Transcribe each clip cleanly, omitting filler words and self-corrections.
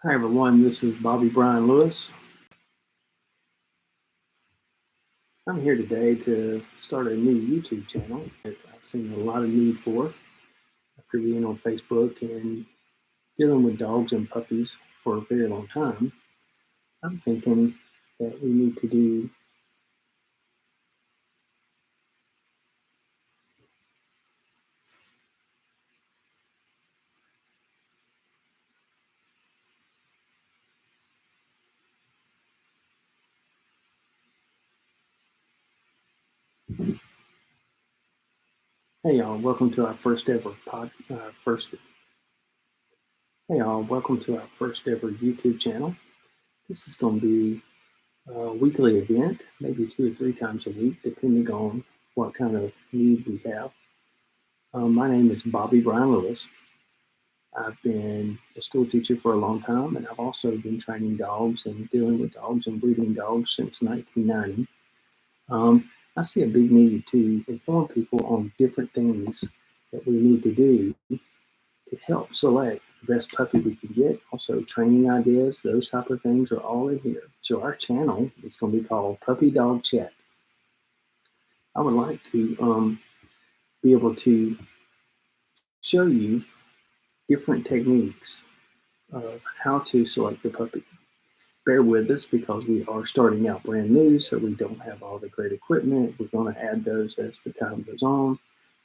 Hi everyone, this is Bobby Brian Lewis. I'm here today to start a new YouTube channel that I've seen a lot of need for after being on Facebook and dealing with dogs and puppies for a very long time. I'm thinking that we need to do Hey y'all, welcome to our first ever YouTube channel. This is going to be a weekly event, maybe 2 or 3 times a week, depending on what kind of need we have. My name is Bobby Brian Lewis. I've been a school teacher for a long time, and I've also been training dogs and dealing with dogs and breeding dogs since 1990. I see a big need to inform people on different things that we need to do to help select the best puppy we can get. Also, training ideas, those type of things are all in here. So our channel is going to be called Puppy Dog Chat. I would like to be able to show you different techniques of how to select the puppy. Bear with us because we are starting out brand new, so we don't have all the great equipment. We're going to add those as the time goes on.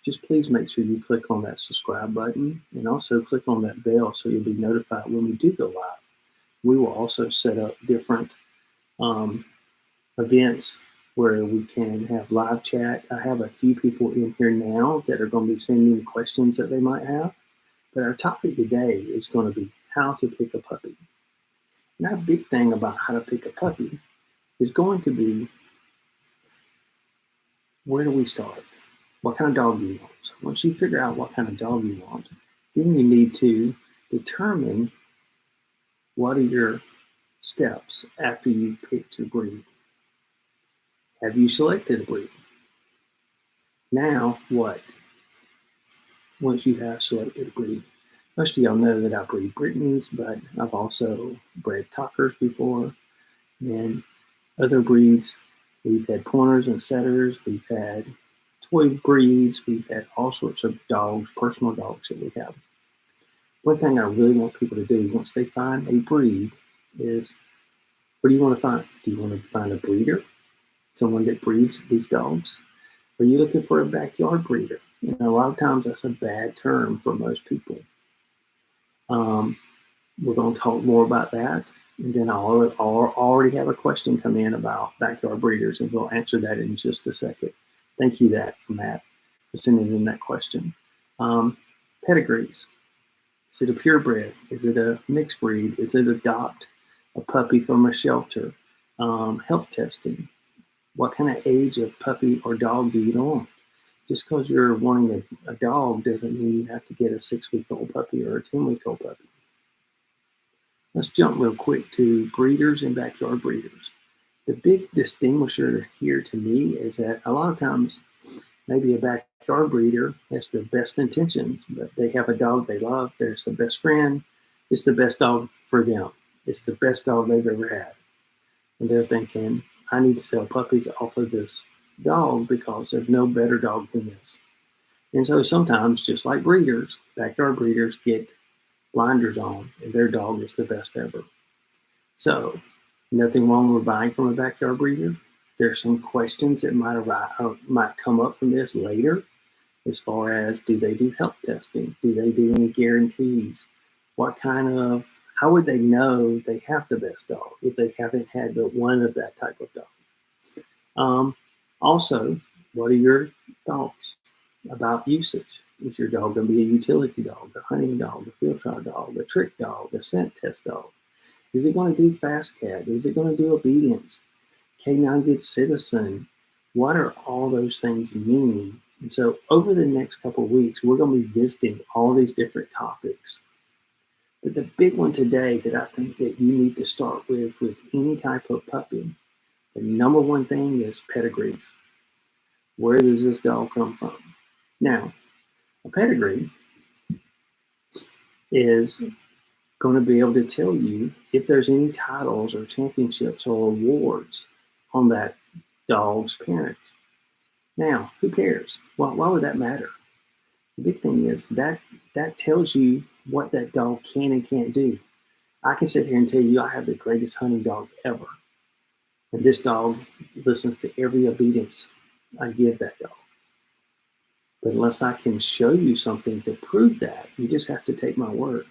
Just please make sure you click on that subscribe button and also click on that bell so you'll be notified when we do go live. We will also set up different events where we can have live chat. I have a few people in here now that are going to be sending questions that they might have. But our topic today is going to be how to pick a puppy. And our big thing about how to pick a puppy is going to be, where do we start? What kind of dog do you want? So once you figure out what kind of dog you want, then you need to determine what are your steps after you've picked your breed. Have you selected a breed? Now what? Once you have selected a breed. Most of y'all know that I breed Brittany's, but I've also bred Cockers before and other breeds. We've had pointers and setters. We've had toy breeds. We've had all sorts of dogs, personal dogs that we have. One thing I really want people to do once they find a breed is, what do you want to find? Do you want to find a breeder? Someone that breeds these dogs? Are you looking for a backyard breeder? You know, a lot of times that's a bad term for most people. We're going to talk more about that. And then I'll already have a question come in about backyard breeders, and we'll answer that in just a second. Thank you, for Matt, for sending in that question. Pedigrees. Is it a purebred? Is it a mixed breed? Is it adopt a puppy from a shelter? Health testing. What kind of age of puppy or dog do you want? Just because you're wanting a dog doesn't mean you have to get a 6-week-old puppy or a 10-week-old puppy. Let's jump real quick to breeders and backyard breeders. The big distinguisher here to me is that a lot of times maybe a backyard breeder has the best intentions, but they have a dog they love. They're the best friend. It's the best dog for them. It's the best dog they've ever had. And they're thinking, I need to sell puppies off of this dog because there's no better dog than this. And so sometimes, just like breeders, backyard breeders get blinders on and their dog is the best ever. So nothing wrong with buying from a backyard breeder. There's some questions that might come up from this later, as far as, do they do health testing? Do they do any guarantees? How would they know they have the best dog if they haven't had but one of that type of dog? Also, what are your thoughts about usage? Is your dog going to be a utility dog, a hunting dog, a field trial dog, a trick dog, a scent test dog? Is it going to do fast cat? Is it going to do obedience? K9 good citizen? What are all those things mean? And so over the next couple of weeks, we're going to be visiting all these different topics. But the big one today that I think that you need to start with any type of puppy, the number one thing is pedigrees. Where does this dog come from? Now, a pedigree is going to be able to tell you if there's any titles or championships or awards on that dog's parents. Now, who cares? Why would that matter? The big thing is that tells you what that dog can and can't do. I can sit here and tell you I have the greatest hunting dog ever. And this dog listens to every obedience I give that dog. But unless I can show you something to prove that, you just have to take my word.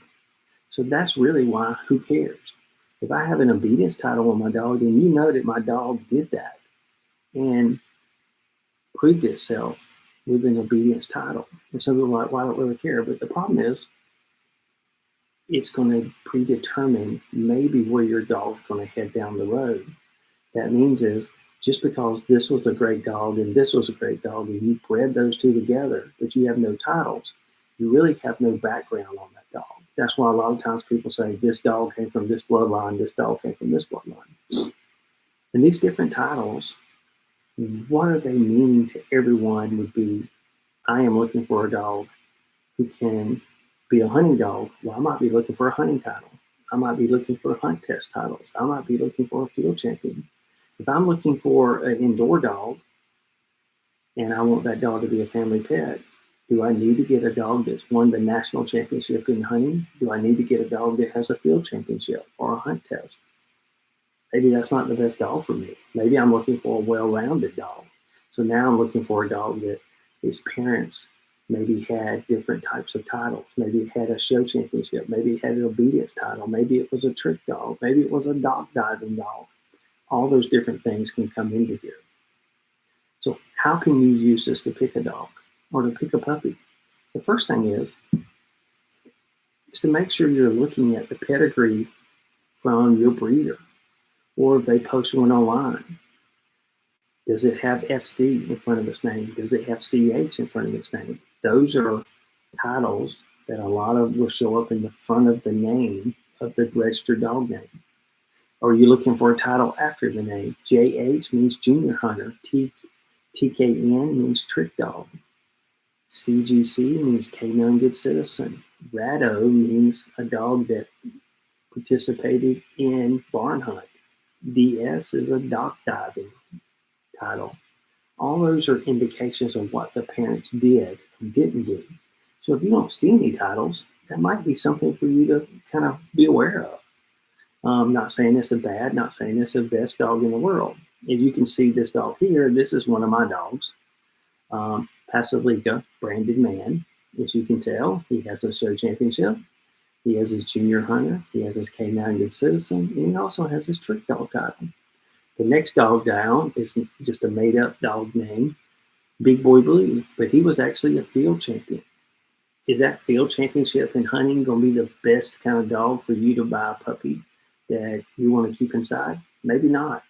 So that's really why, who cares? If I have an obedience title on my dog, then you know that my dog did that and proved itself with an obedience title. And some people are like, well, I don't really care. But the problem is, it's going to predetermine maybe where your dog's going to head down the road. That means is, just because this was a great dog and this was a great dog, and you bred those two together, but you have no titles, you really have no background on that dog. That's why a lot of times people say this dog came from this bloodline, this dog came from this bloodline. And these different titles, what are they meaning to everyone would be, I am looking for a dog who can be a hunting dog. Well, I might be looking for a hunting title. I might be looking for hunt test titles. I might be looking for a field champion. If I'm looking for an indoor dog and I want that dog to be a family pet, do I need to get a dog that's won the national championship in hunting? Do I need to get a dog that has a field championship or a hunt test? Maybe that's not the best dog for me. Maybe I'm looking for a well-rounded dog. So now I'm looking for a dog that his parents maybe had different types of titles. Maybe it had a show championship. Maybe it had an obedience title. Maybe it was a trick dog. Maybe it was a dog diving dog. All those different things can come into here. So how can you use this to pick a dog or to pick a puppy? The first thing is to make sure you're looking at the pedigree from your breeder, or if they post one online. Does it have FC in front of its name? Does it have CH in front of its name? Those are titles that a lot of will show up in the front of the name of the registered dog name. Or are you looking for a title after the name? JH means junior hunter. TKN means trick dog. CGC means canine good citizen. Rado means a dog that participated in barn hunt. DS is a dog diving title. All those are indications of what the parents did and didn't do. So if you don't see any titles, that might be something for you to kind of be aware of. Not saying it's a bad, not saying it's the best dog in the world. As you can see this dog here, this is one of my dogs. Pasalica, branded man. As you can tell, he has a show championship. He has his junior hunter. He has his canine good citizen. And he also has his trick dog title. The next dog down is just a made-up dog name, Big Boy Blue, but he was actually a field champion. Is that field championship in hunting going to be the best kind of dog for you to buy a puppy that you want to keep inside? Maybe not.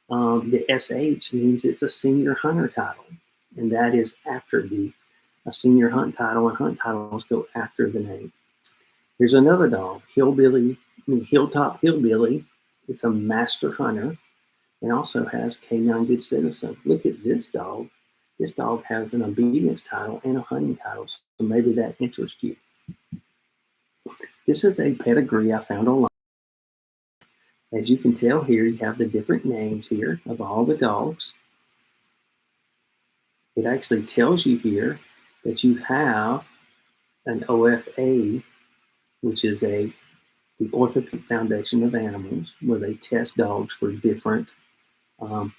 The SH means it's a senior hunter title, and that is after a senior hunt title, and hunt titles go after the name. Here's another dog, Hilltop Hillbilly. It's a master hunter and also has canine good citizen. Look at this dog. This dog has an obedience title and a hunting title, so maybe that interests you. This is a pedigree I found online. As you can tell here, you have the different names here of all the dogs. It actually tells you here that you have an OFA, which is the Orthopedic Foundation of Animals, where they test dogs for different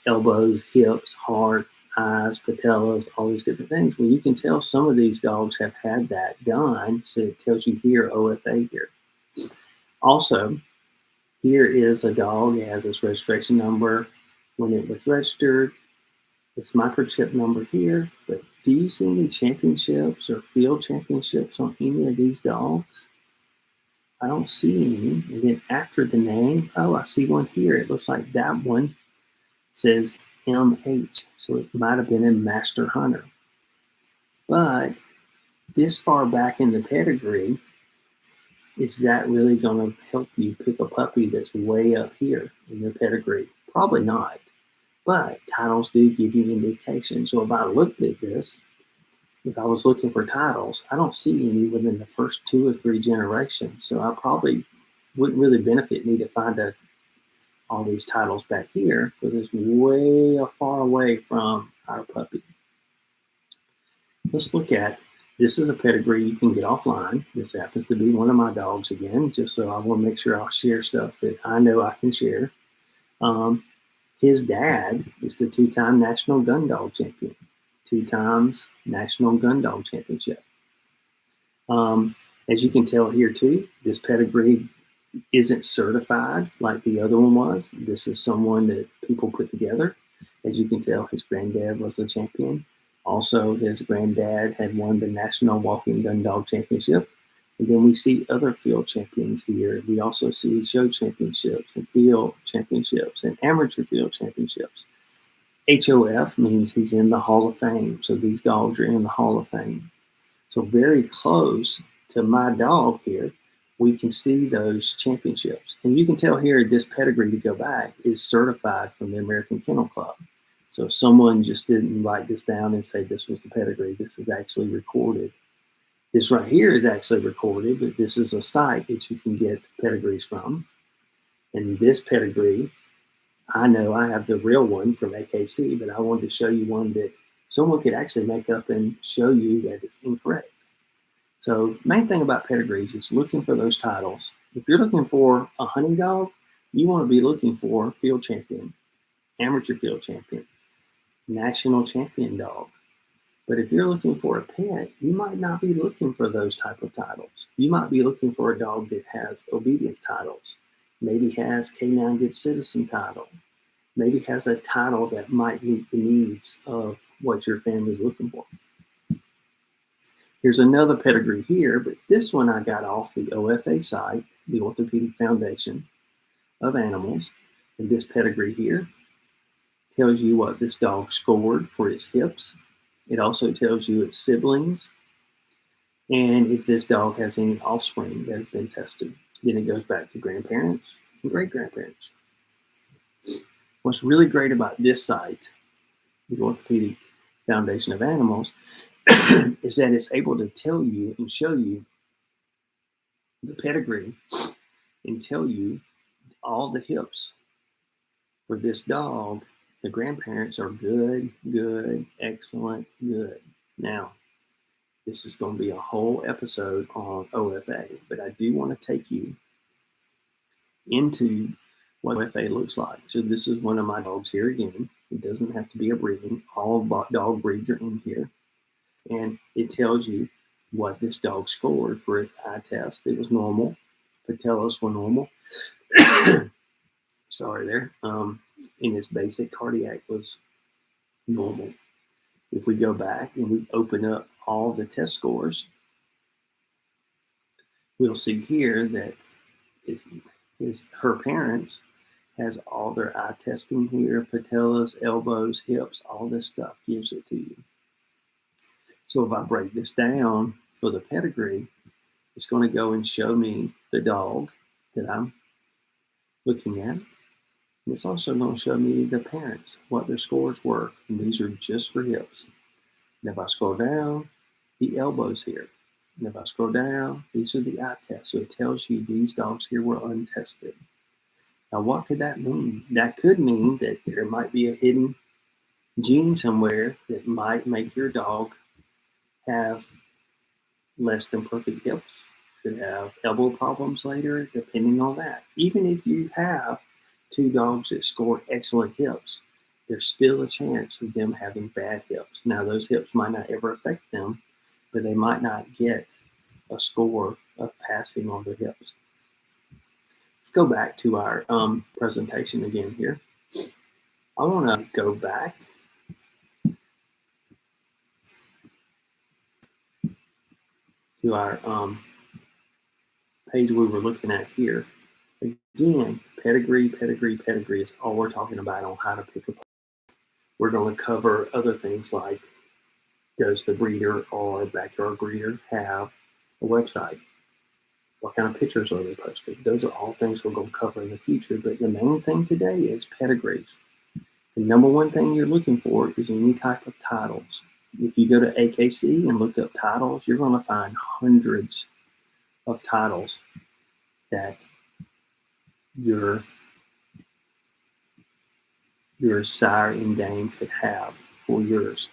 elbows, hips, heart, eyes, patellas, all these different things. Well, you can tell some of these dogs have had that done, so it tells you here OFA here. Also, here is a dog. It has its registration number when it was registered, its microchip number here. But do you see any championships or field championships on any of these dogs? I don't see any. And then after the name, oh, I see one here. It looks like that one says MH, so it might have been a master hunter. But this far back in the pedigree, is that really going to help you pick a puppy that's way up here in the pedigree? Probably not. But titles do give you indication. So if I looked at this if I was looking for titles, I don't see any within the first 2 or 3 generations. So I probably wouldn't really benefit me to find all these titles back here because it's way far away from our puppy. Let's look at, this is a pedigree you can get offline. This happens to be one of my dogs again, just so I want to make sure I'll share stuff that I know I can share. His dad is the 2-time National Gun Dog Champion, 2 times National Gun Dog Championship. As you can tell here too, this pedigree isn't certified like the other one was. This is someone that people put together. As you can tell, his granddad was a champion. Also, his granddad had won the National Walking Gun Dog Championship. And then we see other field champions here. We also see show championships and field championships and amateur field championships. HOF means he's in the Hall of Fame. So these dogs are in the Hall of Fame. So very close to my dog here, we can see those championships. And you can tell here this pedigree to go back is certified from the American Kennel Club. So if someone just didn't write this down and say this was the pedigree, this is actually recorded. This right here is actually recorded, but this is a site that you can get pedigrees from. And this pedigree, I know I have the real one from AKC, but I wanted to show you one that someone could actually make up and show you that it's incorrect. So main thing about pedigrees is looking for those titles. If you're looking for a hunting dog, you want to be looking for field champion, amateur field champion, national champion dog. But if you're looking for a pet, you might not be looking for those type of titles. You might be looking for a dog that has obedience titles, maybe has K9 Good Citizen title, maybe has a title that might meet the needs of what your family's looking for. Here's another pedigree here, but this one I got off the OFA site, the Orthopedic Foundation of Animals. And this pedigree here tells you what this dog scored for its hips. It also tells you its siblings and if this dog has any offspring that has been tested. Then it goes back to grandparents and great-grandparents. What's really great about this site, the Orthopedic Foundation of Animals, is that it's able to tell you and show you the pedigree and tell you all the hips for this dog. The grandparents are good, good, excellent, good. Now, this is going to be a whole episode on OFA, but I do want to take you into what OFA looks like. So this is one of my dogs here again. It doesn't have to be a breeding. All dog breeds are in here. And it tells you what this dog scored for its eye test. It was normal. Patellas were normal. Sorry there. And its basic cardiac was normal. If we go back and we open up all the test scores, we'll see here that her parents has all their eye testing here, patellas, elbows, hips, all this stuff gives it to you. So if I break this down for the pedigree, it's going to go and show me the dog that I'm looking at. And it's also going to show me the parents, what their scores were. And these are just for hips. And if I scroll down, the elbows here. And if I scroll down, these are the eye tests. So it tells you these dogs here were untested. Now, what could that mean? That could mean that there might be a hidden gene somewhere that might make your dog have less than perfect hips, could have elbow problems later, depending on that. Even if you have 2 dogs that score excellent hips, there's still a chance of them having bad hips. Now, those hips might not ever affect them, but they might not get a score of passing on their hips. Let's go back to our presentation again here. I want to go back to our page we were looking at here. Again, pedigree is all we're talking about on how to pick a puppy. We're going to cover other things like, does the breeder or backyard breeder have a website? What kind of pictures are they posting? Those are all things we're going to cover in the future. But the main thing today is pedigrees. The number one thing you're looking for is any type of titles. If you go to AKC and look up titles, you're going to find hundreds of titles that your sire and dame could have for yours.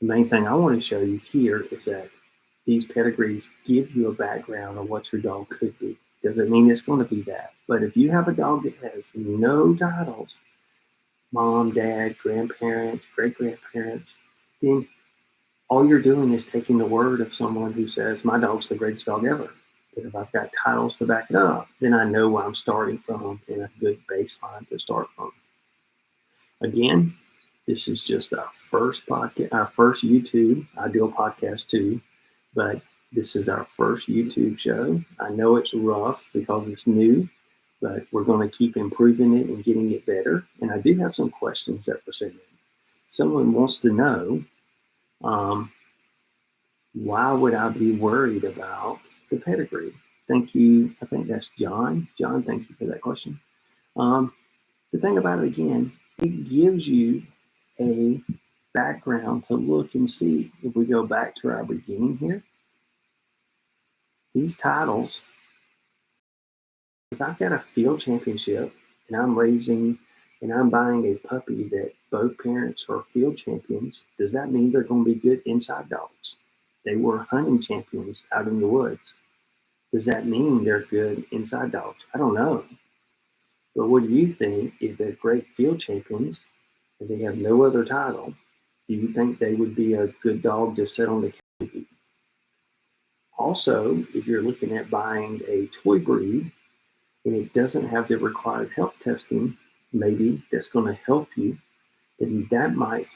The main thing I want to show you here is that these pedigrees give you a background of what your dog could be. Doesn't mean it's going to be that. But if you have a dog that has no titles, mom, dad, grandparents, great-grandparents, then all you're doing is taking the word of someone who says, my dog's the greatest dog ever. But if I've got titles to back it up, then I know where I'm starting from and a good baseline to start from. Again, this is just our first podcast, our first YouTube. I do a podcast too, but this is our first YouTube show. I know it's rough because it's new, but we're going to keep improving it and getting it better. And I do have some questions that were sent in. Someone wants to know, why would I be worried about the pedigree? Thank you. I think that's John. John, thank you for that question. The thing about it, again, it gives you a background to look and see. If we go back to our beginning here, these titles, if I've got a field championship and I'm raising and I'm buying a puppy that both parents are field champions, does that mean they're going to be good inside dogs? They were hunting champions out in the woods. Does that mean they're good inside dogs? I don't know. But what do you think if they're great field champions and they have no other title? Do you think they would be a good dog to sit on the couch? Also, if you're looking at buying a toy breed and it doesn't have the required health testing, maybe that's going to help you, then that might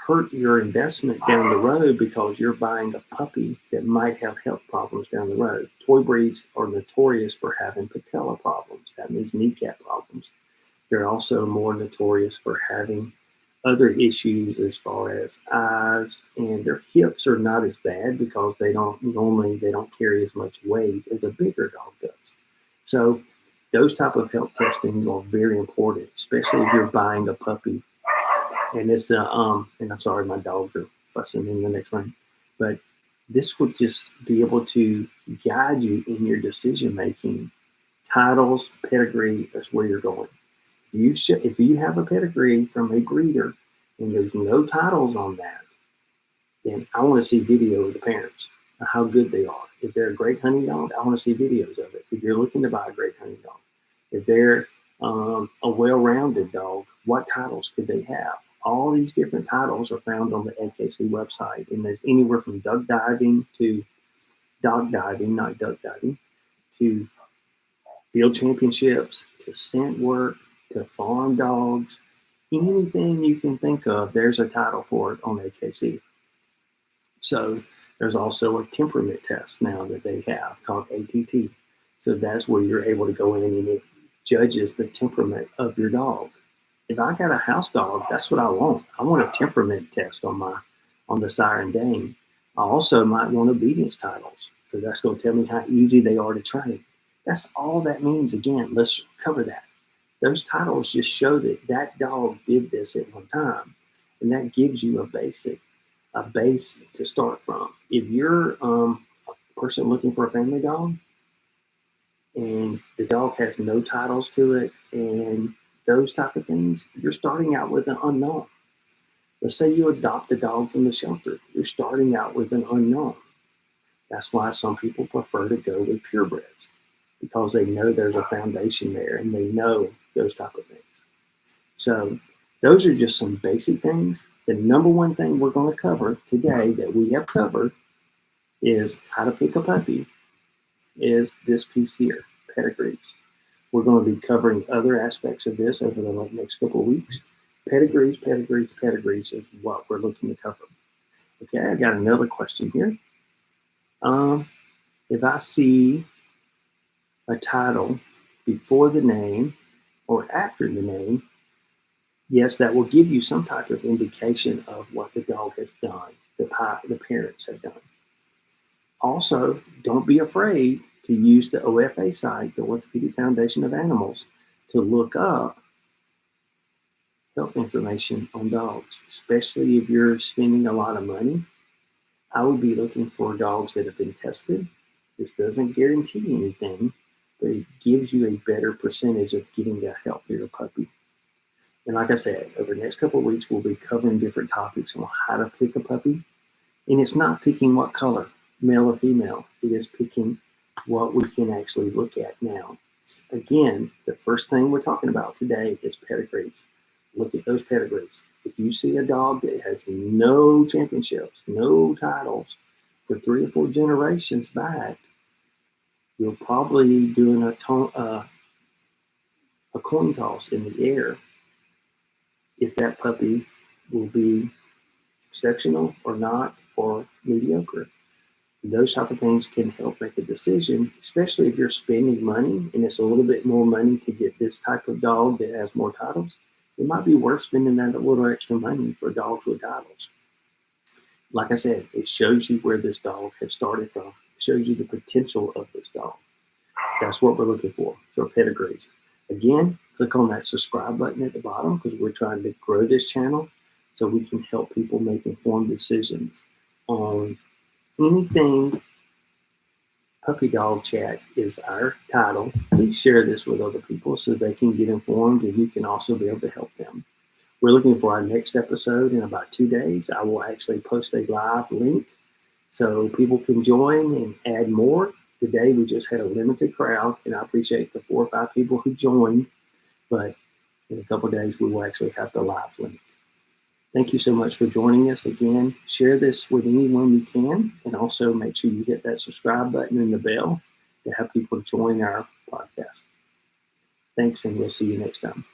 hurt your investment down the road because you're buying a puppy that might have health problems down the road. Toy breeds are notorious for having patella problems. That means kneecap problems. They're also more notorious for having other issues as far as eyes, and their hips are not as bad because they don't carry as much weight as a bigger dog does. So those type of health testing are very important, especially if you're buying a puppy. And it's and I'm sorry, my dogs are fussing in the next room, but this will just be able to guide you in your decision making. Titles, pedigree, that's where you're going. If you have a pedigree from a breeder and there's no titles on that, then I want to see video of the parents, of how good they are. If they're a great hunting dog, I want to see videos of it. If you're looking to buy a great hunting dog, if they're a well-rounded dog, what titles could they have? All these different titles are found on the AKC website, and there's anywhere from duck diving to dog diving, not duck diving, to field championships, to scent work, to farm dogs. Anything you can think of, there's a title for it on AKC. So there's also a temperament test now that they have called ATT. So that's where you're able to go in and it judges the temperament of your dog. If I got a house dog, that's what I want. I want a temperament test on the sire and dame. I also might want obedience titles because that's going to tell me how easy they are to train. That's all that means. Again, let's cover that. Those titles just show that that dog did this at one time, and that gives you a base to start from. If you're a person looking for a family dog and the dog has no titles to it and those type of things, you're starting out with an unknown. Let's say you adopt a dog from the shelter. You're starting out with an unknown. That's why some people prefer to go with purebreds, because they know there's a foundation there and they know those type of things. So those are just some basic things. The number one thing we're going to cover today that we have covered is how to pick a puppy is this piece here, pedigrees. We're going to be covering other aspects of this over the next couple of weeks. Pedigrees is what we're looking to cover. Okay, I got another question here. If I see a title before the name or after the name, yes, that will give you some type of indication of what the dog has done, the parents have done. Also, don't be afraid to use the OFA site, the Orthopedic Foundation of Animals, to look up health information on dogs, especially if you're spending a lot of money. I would be looking for dogs that have been tested. This doesn't guarantee anything, but it gives you a better percentage of getting a healthier puppy. And like I said, over the next couple of weeks, we'll be covering different topics on how to pick a puppy. And it's not picking what color, male or female. It is picking what we can actually look at now. Again, the first thing we're talking about today is pedigrees. Look at those pedigrees. If you see a dog that has no championships, no titles for 3 or 4 generations back, you're probably doing a coin toss in the air if that puppy will be exceptional or not, or mediocre. Those type of things can help make a decision, especially if you're spending money and it's a little bit more money to get this type of dog that has more titles. It might be worth spending that little extra money for dogs with titles. Like I said, it shows you where this dog has started from. It shows you the potential of this dog. That's what we're looking for pedigrees. Again, click on that subscribe button at the bottom because we're trying to grow this channel so we can help people make informed decisions on anything. Puppy Dog Chat is our title. Please share this with other people so they can get informed and you can also be able to help them. We're looking for our next episode in about 2 days. I will actually post a live link so people can join and add more. Today we just had a limited crowd, and I appreciate the 4 or 5 people who joined, but in a couple of days we will actually have the live link. Thank you so much for joining us. Again, share this with anyone you can, and also make sure you hit that subscribe button and the bell to have people join our podcast. Thanks, and we'll see you next time.